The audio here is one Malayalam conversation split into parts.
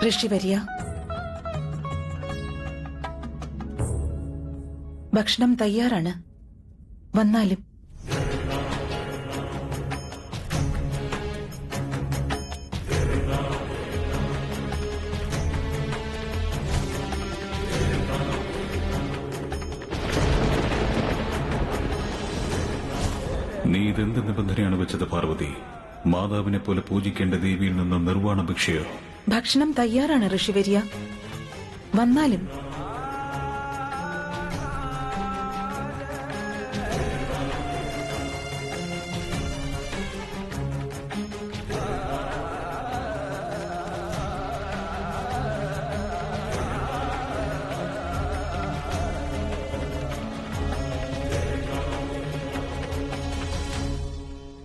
ഋഷിവര്യ, ഭക്ഷണം തയ്യാറാണ്. വന്നാലും. നീ ഇതെന്ത് നിബന്ധനയാണ് വെച്ചത് പാർവതി? മാതാവിനെ പോലെ പൂജിക്കേണ്ട ദേവിയിൽ നിന്ന് നിർവ്വാണ ഭിക്ഷയോ? ഭക്ഷണം തയ്യാറാണ് ഋഷിവര്യ. വന്നാലും.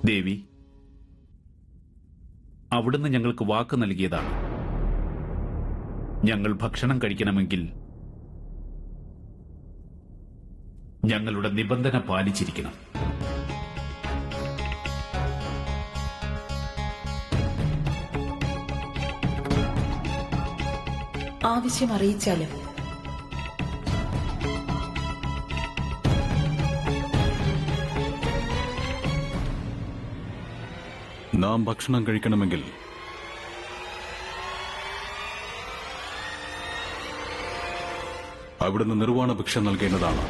ദേവി, അവിടുന്ന് ഞങ്ങൾക്ക് വാക്ക് നൽകിയതാണ്. ഞങ്ങൾ ഭക്ഷണം കഴിക്കണമെങ്കിൽ ഞങ്ങളുടെ നിബന്ധന പാലിച്ചിരിക്കണം. ആവശ്യം അറിയിച്ചാലും. നാം ഭക്ഷണം കഴിക്കണമെങ്കിൽ അവിടുന്ന് നിർവ്വാണ ഭിക്ഷ നൽകേണ്ടതാണ്.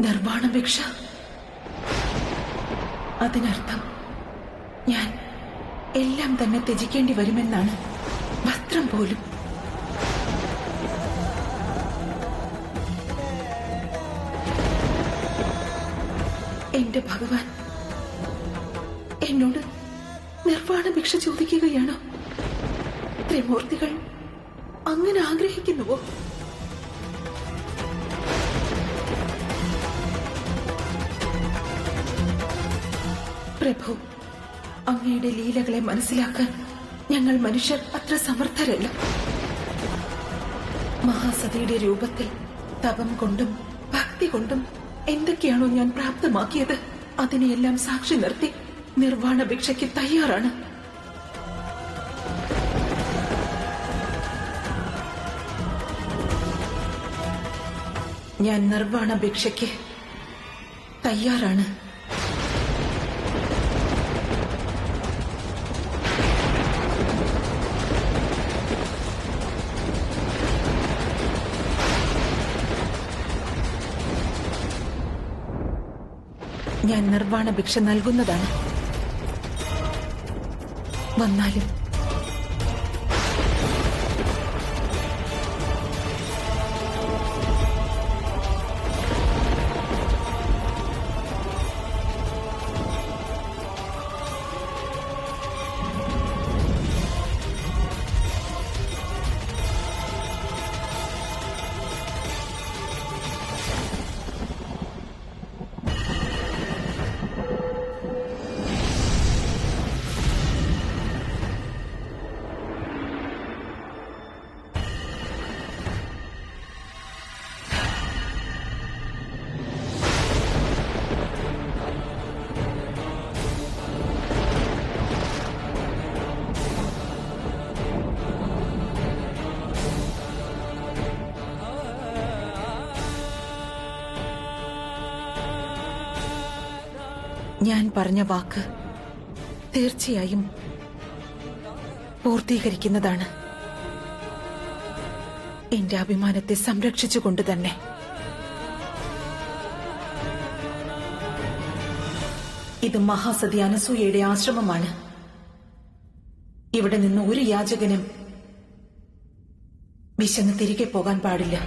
നിർവ്വാണ ഭിക്ഷ. അതിനർത്ഥം ഞാൻ എല്ലാം തന്നെ ത്യജിക്കേണ്ടി വരുമെന്നാണ്. വസ്ത്രം പോലും. എന്റെ ഭഗവാൻ എന്നോട് നിർവ്വാണ ഭിക്ഷ ചോദിക്കുകയാണോ? ത്രിമൂർത്തികൾ അങ്ങനെ ആഗ്രഹിക്കുന്നുവോ? പ്രഭു, അങ്ങയുടെ ലീലകളെ മനസ്സിലാക്കാൻ ഞങ്ങൾ മനുഷ്യർ അത്ര സമർത്ഥരല്ല. മഹാസതിയുടെ രൂപത്തിൽ തപം കൊണ്ടും ഭക്തി കൊണ്ടും എന്തൊക്കെയാണോ ഞാൻ പ്രാപ്തമാക്കിയത്, അതിനെയെല്ലാം സാക്ഷി നിർത്തി നിർവ്വാണ ഭിക്ഷയ്ക്ക് തയ്യാറാണ്. ഞാൻ നിർവ്വാണ ഭിക്ഷയ്ക്ക് തയ്യാറാണ്. ഞാൻ നിർവ്വാണ ഭിക്ഷ നൽകുന്നതാണ്. വന്നാലും. ഞാൻ പറഞ്ഞ വാക്ക് തീർച്ചയായും പൂർത്തീകരിക്കുന്നതാണ്. എന്റെ അഭിമാനത്തെ സംരക്ഷിച്ചുകൊണ്ട് തന്നെ. ഇത് മഹാസതി അനസൂയയുടെ ആശ്രമമാണ്. ഇവിടെ നിന്ന് ഒരു യാചകനും വിശന്ന് തിരികെ പോകാൻ പാടില്ല.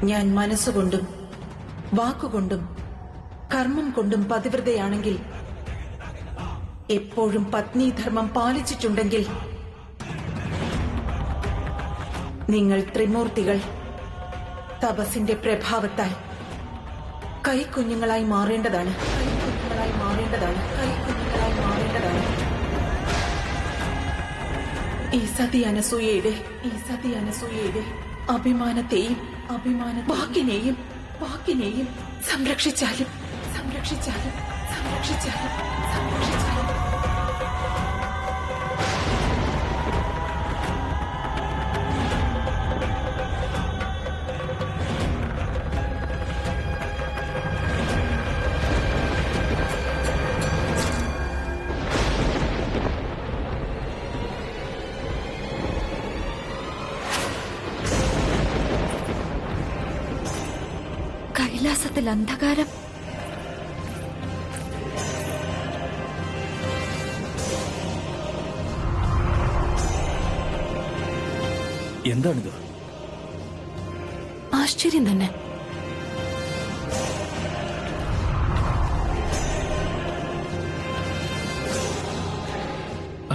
ഞാൻ മനസ്സുകൊണ്ടും വാക്കുകൊണ്ടും കർമ്മം കൊണ്ടും പതിവ്രതയാണെങ്കിൽ, എപ്പോഴും പത്നീധർമ്മം പാലിച്ചിട്ടുണ്ടെങ്കിൽ, നിങ്ങൾ ത്രിമൂർത്തികൾ തപസ്സിന്റെ പ്രഭാവത്താൽ കൈക്കുഞ്ഞുങ്ങളായി മാറേണ്ടതാണ്. ഈ സതി അനസൂയയുടെ അഭിമാനത്തെയും വാക്കിനെയും സംരക്ഷിച്ചാലും. കൈലാസത്തിൽ അന്ധകാരം. എന്താണിത്? ആശ്ചര്യം തന്നെ.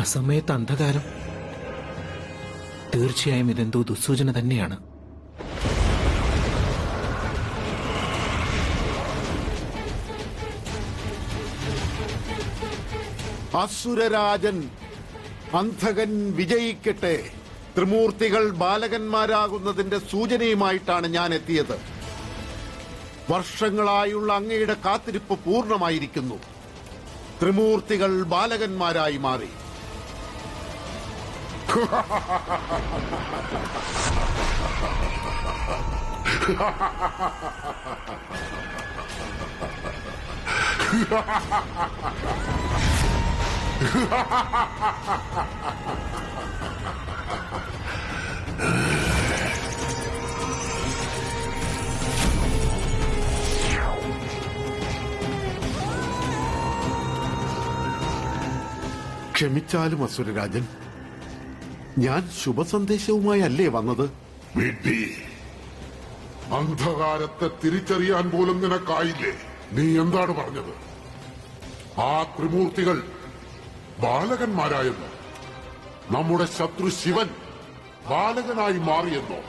അസമയത്ത് അന്ധകാരം. തീർച്ചയായും ഇതെന്തോ ദുസ്സൂചന തന്നെയാണ്. അസുരരാജൻ അന്ധകൻ വിജയിക്കട്ടെ. ത്രിമൂർത്തികൾ ബാലകന്മാരാകുന്നതിന്റെ സൂചനയുമായിട്ടാണ് ഞാൻ എത്തിയത്. വർഷങ്ങളായുള്ള അങ്ങയുടെ കാത്തിരിപ്പ് പൂർണ്ണമായിരിക്കുന്നു. ത്രിമൂർത്തികൾ ബാലകന്മാരായി മാറി. ക്ഷമിച്ചാലും അസുരരാജൻ, ഞാൻ ശുഭസന്ദേശവുമായി അല്ലേ വന്നത്? വിഡ്ഢി, അന്ധകാരത്തെ തിരിച്ചറിയാൻ പോലും നിനക്കായില്ലേ? നീ എന്താണ് പറഞ്ഞത്? ആ ത്രിമൂർത്തികൾ ബാലകന്മാരായെന്നോ? നമ്മുടെ ശത്രു ശിവൻ ബാലകനായി മാറിയെന്നോ?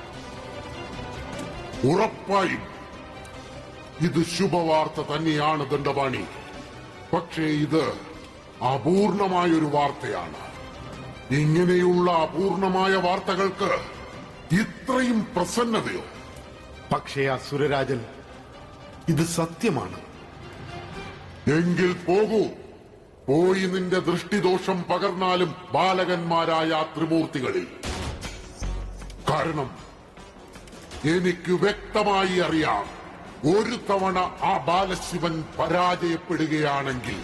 ഉറപ്പായും ഇത് ശുഭവാർത്ത തന്നെയാണ് ദണ്ഡപാണി. പക്ഷേ ഇത് അപൂർണമായൊരു വാർത്തയാണ്. ഇങ്ങനെയുള്ള അപൂർണമായ വാർത്തകൾക്ക് ഇത്രയും പ്രസന്നതയോ? പക്ഷേ അസുരരാജൻ, ഇത് സത്യമാണ്. എങ്കിൽ പോകൂ, പോയി നിന്റെ ദൃഷ്ടിദോഷം പകർന്നാലും ബാലകന്മാരായ ആ ത്രിമൂർത്തികളിൽ. കാരണം എനിക്ക് വ്യക്തമായി അറിയാം, ഒരു തവണ ആ ബാലശിവൻ പരാജയപ്പെടുകയാണെങ്കിൽ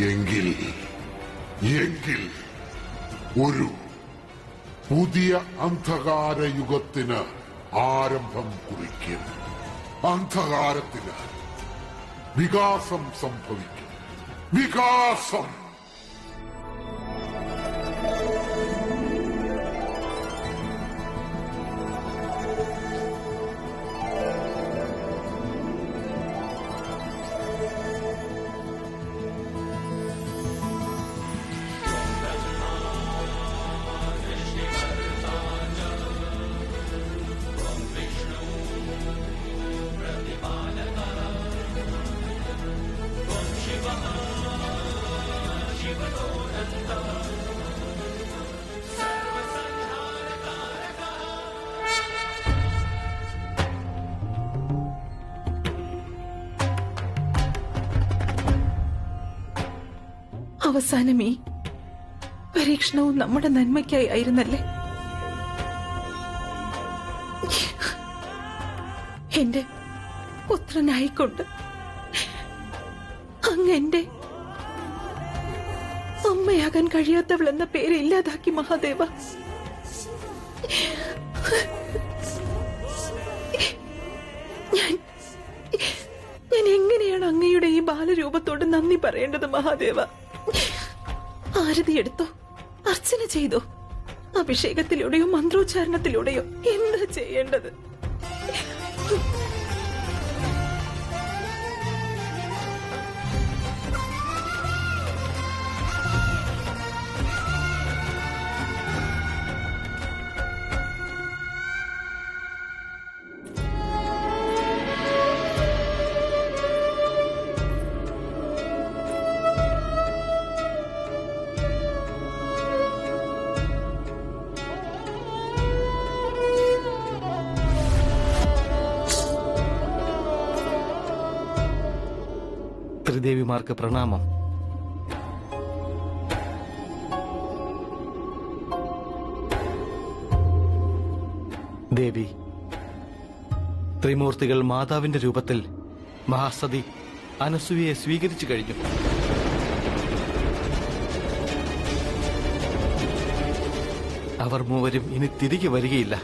എങ്കിൽ ഒരു പുതിയ അന്ധകാര യുഗത്തിന് ആരംഭം കുറിക്കും. അന്ധകാരത്തിന് വികാസം സംഭവിക്കും. വികാസം. അവസാനം ഈ പരീക്ഷണവും നമ്മുടെ നന്മയ്ക്കായി ആയിരുന്നല്ലേ? എന്റെ പുത്രനായിക്കൊണ്ട് അങ്ങ് എന്റെ അമ്മയാകാൻ കഴിയാത്തവളെന്ന പേര് ഇല്ലാതാക്കി മഹാദേവ. ഞാൻ എങ്ങനെയാണ് അങ്ങയുടെ ഈ ബാലരൂപത്തോട് നന്ദി പറയേണ്ടത് മഹാദേവ? ആരതിയെടുത്തോ, അർച്ചന ചെയ്തോ, അഭിഷേകത്തിലൂടെയോ മന്ത്രോച്ചാരണത്തിലൂടെയോ എന്താ ചെയ്യേണ്ടത്? ത്രിദേവിമാർക്ക് പ്രണാമം. ദേവി, ത്രിമൂർത്തികൾ മാതാവിന്റെ രൂപത്തിൽ മഹാസതി അനസൂയയെ സ്വീകരിച്ചു കഴിഞ്ഞു. അവർ മൂവരും ഇനി തിരികെ വരികയില്ല.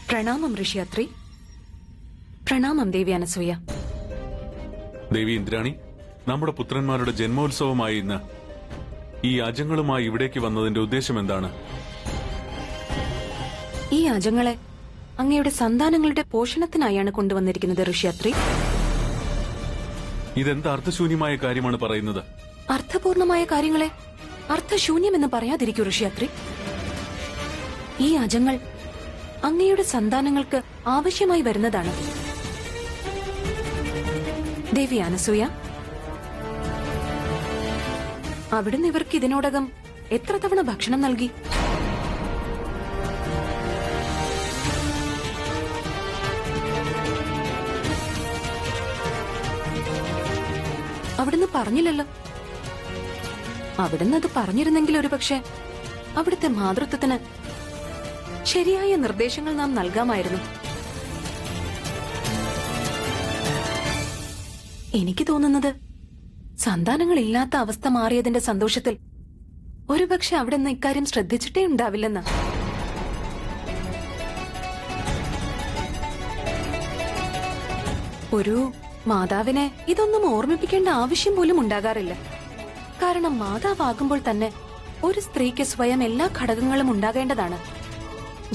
പ്രണാമം ഋഷിയാത്രി. പ്രണാമം ദേവി അനസൂയ. ദേവി ഇന്ദ്രാണി, നമ്മുടെ പുത്രന്മാരുടെ ജന്മോത്സവമായി ഇന്ന് ഈ അജങ്ങളുമായി ഇവിടേക്ക് വന്നതിന്റെ ഉദ്ദേശം എന്താണ്? ഈ അജങ്ങളെ അങ്ങയുടെ സന്താനങ്ങളുടെ പോഷണത്തിനായാണ് കൊണ്ടുവന്നിരിക്കുന്നത് ഋഷിയാത്രി. ഇതെന്ത് അർത്ഥശൂന്യമായ കാര്യമാണ് പറയുന്നത്? അർത്ഥപൂർണമായ കാര്യങ്ങളെ അർത്ഥശൂന്യമെന്ന് പറയാതിരിക്കൂ ഋഷിയാത്രി. ഈ അജങ്ങൾ അങ്ങയുടെ സന്താനങ്ങൾക്ക് ആവശ്യമായി വരുന്നതാണ്. ദേവി അനസൂയ, അവിടുന്ന് ഇവർക്ക് ഇതിനോടകം എത്ര തവണ ഭക്ഷണം നൽകി? അവിടുന്ന് പറഞ്ഞില്ലല്ലോ. അവിടുന്ന് അത് പറഞ്ഞിരുന്നെങ്കിൽ ഒരുപക്ഷെ അവിടുത്തെ മാതൃത്വത്തിന് ശരിയായ നിർദ്ദേശങ്ങൾ നാം നൽകാമായിരുന്നു. എനിക്ക് തോന്നുന്നത് സന്താനങ്ങളില്ലാത്ത അവസ്ഥ മാറിയതിന്റെ സന്തോഷത്തിൽ ഒരുപക്ഷെ അവിടുന്ന് ഇക്കാര്യം ശ്രദ്ധിച്ചിട്ടേ ഉണ്ടാവില്ലെന്ന്. ഒരു മാതാവിനെ ഇതൊന്നും ഓർമ്മിപ്പിക്കേണ്ട ആവശ്യം പോലും ഉണ്ടാകാറില്ല. കാരണം മാതാവാകുമ്പോൾ തന്നെ ഒരു സ്ത്രീക്ക് സ്വയം എല്ലാ ഘടകങ്ങളും ഉണ്ടാകേണ്ടതാണ്.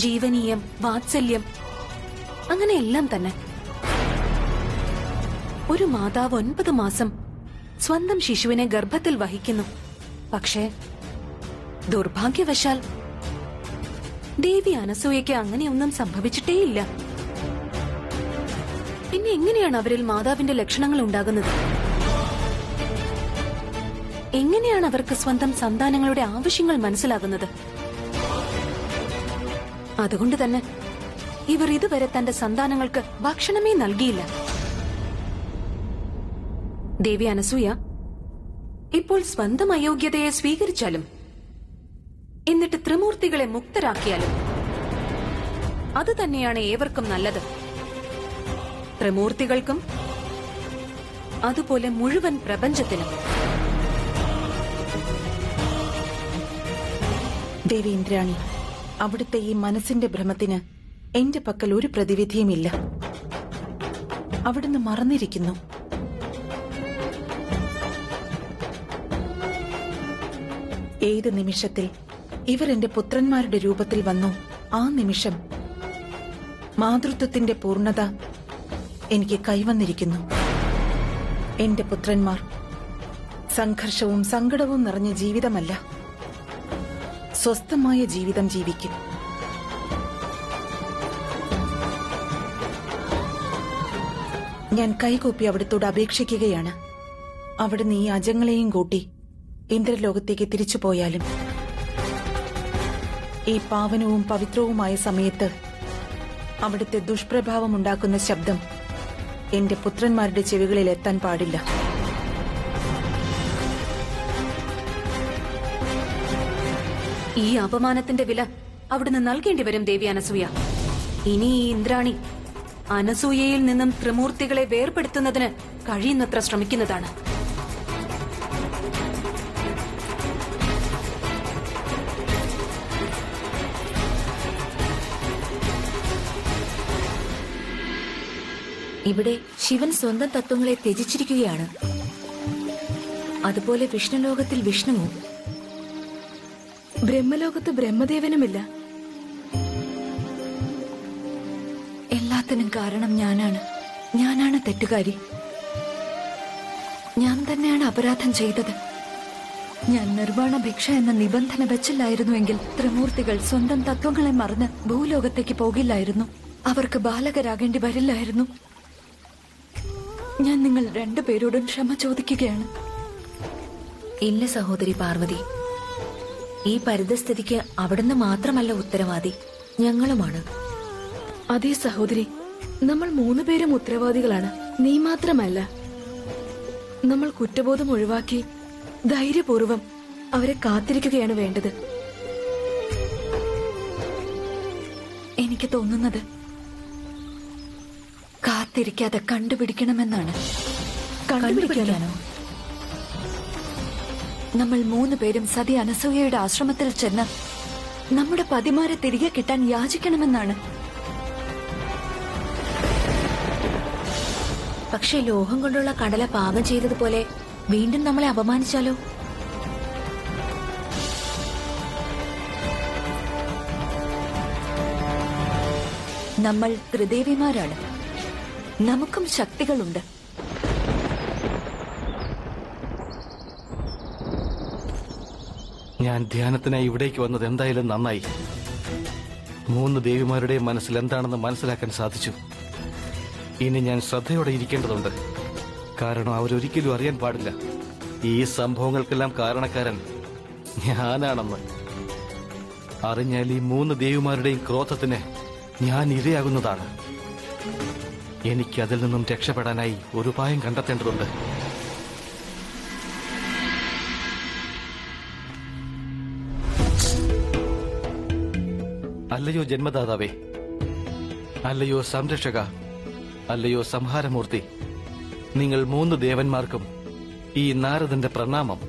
ജീവനീയം, വാത്സല്യം, അങ്ങനെ എല്ലാം തന്നെ. ഒരു മാതാവ് 9 മാസം സ്വന്തം ശിശുവിനെ ഗർഭത്തിൽ വഹിക്കുന്നു. പക്ഷേ ദുർഭാഗ്യവശാൽ ദേവി അനസൂയയ്ക്ക് അങ്ങനെയൊന്നും സംഭവിച്ചിട്ടേയില്ല. പിന്നെ എങ്ങനെയാണ് അവരിൽ മാതാവിന്റെ ലക്ഷണങ്ങൾ ഉണ്ടാകുന്നത്? എങ്ങനെയാണ് അവർക്ക് സ്വന്തം സന്താനങ്ങളുടെ ആവശ്യങ്ങൾ മനസ്സിലാകുന്നത്? അതുകൊണ്ട് തന്നെ ഇവർ ഇതുവരെ തന്റെ സന്താനങ്ങൾക്ക് ഭക്ഷണമേ നൽകിയില്ല. ദേവി അനസൂയ, ഇപ്പോൾ സ്വന്തം അയോഗ്യതയെ സ്വീകരിച്ചാലും എന്നിട്ട് ത്രിമൂർത്തികളെ മുക്തരാക്കിയാലും അത് തന്നെയാണ് ഏവർക്കും നല്ലത്. ത്രിമൂർത്തികൾക്കും അതുപോലെ മുഴുവൻ പ്രപഞ്ചത്തിനും. ദേവി ഇന്ദ്രാണി, അവിടുത്തെ ഈ മനസ്സിന്റെ ഭ്രമത്തിന് എന്റെ പക്കൽ ഒരു പ്രതിവിധിയുമില്ല. അവിടുന്ന് മറന്നിരിക്കുന്നു. ഏത് നിമിഷത്തിൽ ഇവർ എന്റെ പുത്രന്മാരുടെ രൂപത്തിൽ വന്നു, ആ നിമിഷം മാതൃത്വത്തിന്റെ പൂർണ്ണത എനിക്ക് കൈവന്നിരിക്കുന്നു. എന്റെ പുത്രന്മാർ സംഘർഷവും സങ്കടവും നിറഞ്ഞ ജീവിതമല്ല, സ്വസ്ഥമായ ജീവിതം ജീവിക്കും. ഞാൻ കൈകൂപ്പി അവിടുത്തോട് അപേക്ഷിക്കുകയാണ്. അവിടുന്ന് ഈ അജങ്ങളെയും കൂട്ടി ഇന്ദ്രലോകത്തേക്ക് തിരിച്ചു പോയാലും ഈ പാവനവും പവിത്രവുമായ സമയത്ത് അവിടുത്തെ ദുഷ്പ്രഭാവമുണ്ടാക്കുന്ന ശബ്ദം എന്റെ പുത്രന്മാരുടെ ചെവികളിൽ എത്താൻ പാടില്ല. ഈ അപമാനത്തിന്റെ വില അവിടുന്ന് നൽകേണ്ടി വരും ദേവി അനസൂയ. ഇനി ഈ ഇന്ദ്രാണി അനസൂയയിൽ നിന്നും ത്രിമൂർത്തികളെ വേർപെടുത്തുന്നതിന് കഴിയുന്നത്ര ശ്രമിക്കുന്നതാണ്. ഇവിടെ ശിവൻ സ്വന്തം തത്വങ്ങളെ ത്യജിച്ചിരിക്കുകയാണ്. അതുപോലെ വിഷ്ണുലോകത്തിൽ വിഷ്ണുവും ബ്രഹ്മലോകത്ത് ബ്രഹ്മദേവനുമില്ല. എല്ലാത്തിനും കാരണം ഞാനാണ് തെറ്റുകാരി. ഞാൻ തന്നെയാണ് അപരാധം ചെയ്തത്. ഞാൻ നിർവാണ ഭിക്ഷ എന്ന നിബന്ധന വെച്ചില്ലായിരുന്നുവെങ്കിൽ ത്രിമൂർത്തികൾ സ്വന്തം തത്വങ്ങളെ മറന്ന് ഭൂലോകത്തേക്ക് പോകില്ലായിരുന്നു. അവർക്ക് ബാലകരാകേണ്ടി വരില്ലായിരുന്നു. ഞാൻ നിങ്ങൾ രണ്ടുപേരോടും ക്ഷമ ചോദിക്കുകയാണ്. ഇല്ല സഹോദരി പാർവതി, ഈ പരിതസ്ഥിതിക്ക് അവിടുന്ന് മാത്രമല്ല ഉത്തരവാദി, ഞങ്ങളുമാണ്. അതേ സഹോദരി, നമ്മൾ 3 പേരും ഉത്തരവാദികളാണ്, നീ മാത്രമല്ല. നമ്മൾ കുറ്റബോധം ഒഴിവാക്കി ധൈര്യപൂർവം അവരെ കാത്തിരിക്കുകയാണ് വേണ്ടത്. എനിക്ക് തോന്നുന്നത് കാത്തിരിക്കാതെ കണ്ടുപിടിക്കണമെന്നാണ്. കണ്ടുപിടിക്കാനോ? നമ്മൾ 3 പേരും സതി അനസൂയയുടെ ആശ്രമത്തിൽ ചെന്ന് നമ്മുടെ പതിമാരെ തിരികെ കിട്ടാൻ യാചിക്കണമെന്നാണ്. പക്ഷെ ലോഹം കൊണ്ടുള്ള കടല പാകം ചെയ്തതുപോലെ വീണ്ടും നമ്മളെ അപമാനിച്ചാലോ? നമ്മൾ ത്രിദേവിമാരാണ്, നമുക്കും ശക്തികളുണ്ട്. ഞാൻ ധ്യാനത്തിനായി ഇവിടേക്ക് വന്നത് എന്തായാലും നന്നായി. 3 ദേവിമാരുടെയും മനസ്സിൽ എന്താണെന്ന് മനസ്സിലാക്കാൻ സാധിച്ചു. ഇനി ഞാൻ ശ്രദ്ധയോടെ ഇരിക്കേണ്ടതുണ്ട്. കാരണം അവരൊരിക്കലും അറിയാൻ പാടില്ല ഈ സംഭവങ്ങൾക്കെല്ലാം കാരണക്കാരൻ ഞാനാണെന്ന്. അറിഞ്ഞാൽ ഈ 3 ദേവിമാരുടെയും ക്രോധത്തിന് ഞാൻ ഇരയാകുന്നതാണ്. എനിക്ക് അതിൽ നിന്നും രക്ഷപ്പെടാനായി ഒരു ഉപായം കണ്ടെത്തേണ്ടതുണ്ട്. അല്ലയോ ജന്മദാതാവേ, അല്ലയോ സംരക്ഷക, അല്ലയോ സംഹാരമൂർത്തി, നിങ്ങൾ 3 ദേവന്മാർക്കും ഈ നാരദന്റെ പ്രണാമം.